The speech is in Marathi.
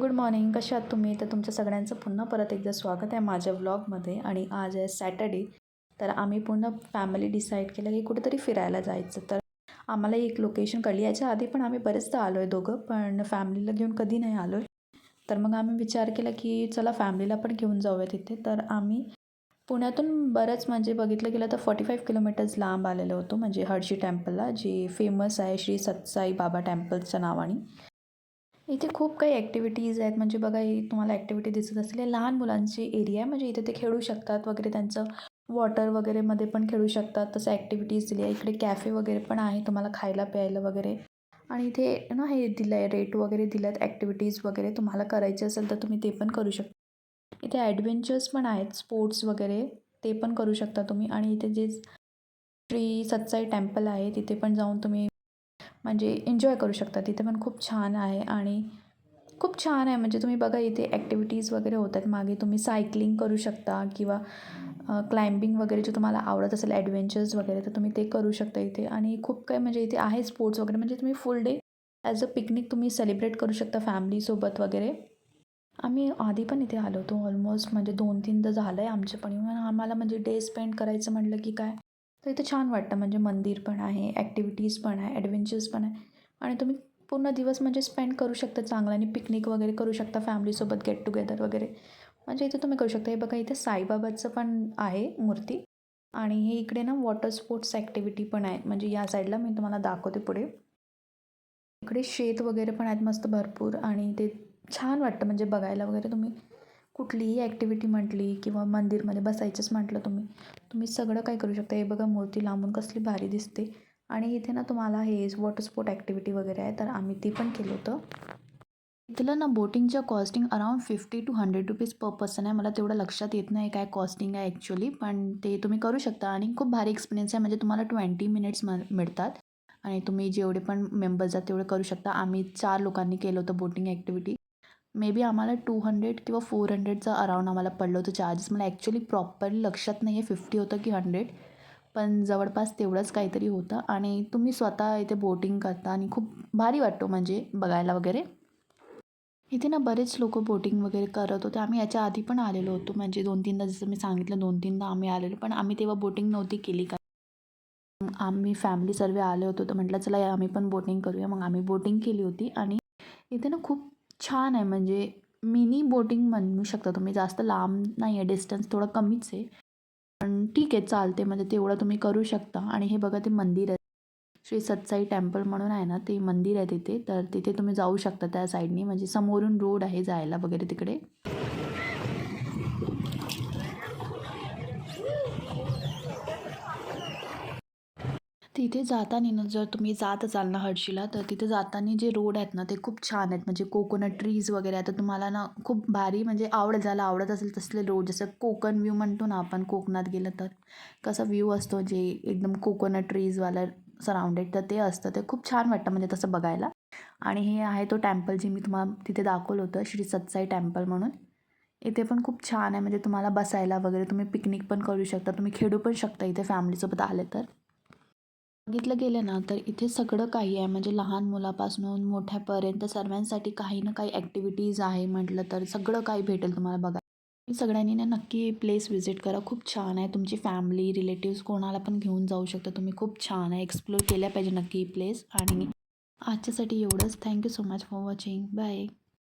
Good morning. कशा आहात तुम्ही? तर तुमच्या सगळ्यांचं पुन्हा परत एकदा स्वागत आहे माझ्या व्लॉगमध्ये. आणि आज आहे सॅटर्डे. तर आम्ही पूर्ण फॅमिली डिसाईड केलं की कुठेतरी फिरायला जायचं. तर आम्हाला एक लोकेशन कळली. याच्या आधी पण आम्ही बरेचदा आलो आहे दोघं, पण फॅमिलीला घेऊन कधी नाही आलो आहे. तर मग आम्ही विचार केला की चला फॅमिलीला पण घेऊन जाऊया तिथे. तर आम्ही पुण्यातून बरंच म्हणजे बघितलं गेलं तर 45 किलोमीटर्स लांब आलेलो होतो, म्हणजे हर्षी टेम्पलला, जे फेमस आहे श्री सत्साई बाबा टेम्पलच्या नावाने. इथे खूप काही ॲक्टिव्हिटीज आहेत. म्हणजे बघा, ही तुम्हाला ॲक्टिव्हिटी दिसत असतील, हे लहान मुलांची एरिया आहे. म्हणजे इथे ते खेळू शकतात वगैरे, त्यांचं वॉटर वगैरेमध्ये पण खेळू शकतात. तसं ॲक्टिव्हिटीज दिली आहे. इकडे कॅफे वगैरे पण आहे तुम्हाला खायला प्यायला वगैरे. आणि इथे ना हे दिलं आहे, रेट वगैरे दिलं आहेत. ॲक्टिव्हिटीज वगैरे तुम्हाला करायचे असेल तर तुम्ही ते पण करू शकता. इथे ॲडव्हेंचर्स पण आहेत, स्पोर्ट्स वगैरे, ते पण करू शकता तुम्ही. आणि इथे जे श्री सत्साई टेम्पल आहे तिथे पण जाऊन तुम्ही म्हणजे एन्जॉय करू शकता. तिथे पण खूप छान आहे आणि खूप छान आहे. म्हणजे तुम्ही बघा, इथे ॲक्टिव्हिटीज वगैरे होत आहेत. मागे तुम्ही सायकलिंग करू शकता किंवा क्लाइम्बिंग वगैरे जे तुम्हाला आवडत असेल, ॲडव्हेंचर्स वगैरे, तर तुम्ही ते करू शकता इथे. आणि खूप काही म्हणजे इथे आहे स्पोर्ट्स वगैरे. म्हणजे तुम्ही फुल डे ॲज अ पिकनिक तुम्ही सेलिब्रेट करू शकता फॅमिलीसोबत वगैरे. आम्ही आधी पण इथे आलो होतो ऑलमोस्ट, म्हणजे 2-3दा झालं आहे आमचं पण येऊन. आम्हाला म्हणजे डे स्पेंड करायचं म्हटलं की काय, तर इथे छान वाटतं. म्हणजे मंदिर पण आहे, ॲक्टिव्हिटीज पण आहे, ॲडव्हेंचर्स पण आहे. आणि तुम्ही पूर्ण दिवस म्हणजे स्पेंड करू शकता चांगला. आणि पिकनिक वगैरे करू शकता फॅमिलीसोबत, गेट टुगेदर वगैरे. म्हणजे इथे तुम्ही करू शकता. हे बघा, इथे साईबाबाचं पण आहे मूर्ती. आणि हे इकडे ना वॉटर स्पोर्ट्स ॲक्टिव्हिटी पण आहे. म्हणजे या साईडला मी तुम्हाला दाखवते पुढे. इकडे शेत वगैरे पण आहेत मस्त भरपूर. आणि ते छान वाटतं म्हणजे बघायला वगैरे. तुम्ही कुठलीही ॲक्टिव्हिटी म्हटली किंवा मंदिरमध्ये बसायचंच म्हटलं तुम्ही, तुम्ही सगळं काय करू शकता. हे बघा, मूर्ती लांबून कसली भारी दिसते. आणि इथे ना तुम्हाला हे वॉटर स्पोर्ट ॲक्टिव्हिटी वगैरे आहे, तर आम्ही ते पण केलं होतं. इथलं ना बोटिंगच्या costing around 50 to 100 rupees per person आहे. मला तेवढं लक्षात येत नाही काय कॉस्टिंग आहे ॲक्च्युली, पण ते तुम्ही करू शकता. आणि खूप भारी एक्सपिरियन्स आहे. म्हणजे तुम्हाला 20 मिनिट्स मिळतात आणि तुम्ही जेवढे पण मेंबर्स आहेत तेवढे करू शकता. आम्ही 4 लोकांनी केलं होतं बोटिंग ॲक्टिव्हिटी. मे बी आम्हाला 200 किंवा 400चं अराउंड आम्हाला पडलं होतं चार्जेस. मला ॲक्च्युली प्रॉपरली लक्षात नाही आहे 50 होतं की 100, पण जवळपास तेवढंच काहीतरी होतं. आणि तुम्ही स्वतः इथे बोटिंग करता आणि खूप भारी वाटतो म्हणजे बघायला वगैरे. इथे ना बरेच लोकं बोटिंग वगैरे करत होते. आम्ही याच्या आधी पण आलेलो होतो, म्हणजे 2-3दा, जसं मी सांगितलं 2-3दा आम्ही आलेलो. पण आम्ही तेव्हा बोटिंग नव्हती केली. आम्ही फॅमिली सर्व आले होतो, तर म्हटलं चला आम्ही पण बोटिंग करूया. मग आम्ही बोटिंग केली होती. आणि इथे ना खूप छान आहे. म्हणजे मिनी बोटिंग म्हणू शकता तुम्ही. जास्त लांब नाही आहे, डिस्टन्स थोडं कमीच आहे, पण ठीक आहे, चालते. म्हणजे तेवढं तुम्ही करू शकता. आणि हे बघा, ते मंदिर आहे श्री सत्साई टेम्पल म्हणून आहे ना, ते मंदिर आहे तिथे. तर तिथे तुम्ही जाऊ शकता त्या साईडनी. म्हणजे समोरून रोड आहे जायला वगैरे तिकडे. तिथे जाताना ना, जर तुम्ही जात असाल ना हर्षीला, तर तिथे जाताना जे रोड आहेत ना ते खूप छान आहेत. म्हणजे कोकोनट ट्रीज वगैरे. आता तुम्हाला ना खूप भारी म्हणजे ज्याला आवडत असेल तसले रोड, जसं कोकण व्ह्यू म्हणतो ना आपण, कोकणात गेलं तर कसा व्ह्यू असतो, जे एकदम कोकोनट ट्रीजवाला सराउंडेड, तर ते असतं. ते खूप छान वाटतं म्हणजे तसं बघायला. आणि हे आहे तो टेम्पल जे मी तुम्हाला तिथे दाखवलं होतं, श्री सत्साई टेम्पल म्हणून. इथे पण खूप छान आहे. म्हणजे तुम्हाला बसायला वगैरे, तुम्ही पिकनिक पण करू शकता, तुम्ही खेळू पण शकता इथे फॅमिलीसोबत आले तर. बघितलं गेलं ना, तर इथे सगळं काही आहे. म्हणजे लहान मुलापासून मोठ्यापर्यंत सर्वांसाठी काही ना काही ॲक्टिव्हिटीज आहे. म्हटलं तर सगळं काही भेटेल तुम्हाला बघा. सगळ्यांनी ना नक्की प्लेस व्हिजिट करा. खूप छान आहे. तुमची फॅमिली, रिलेटिव्स कोणाला पण घेऊन जाऊ शकता तुम्ही. खूप छान आहे. एक्सप्लोर केल्या पाहिजे नक्की ही प्लेस. आणि आजच्यासाठी एवढंच. Thank you so much for watching. Bye.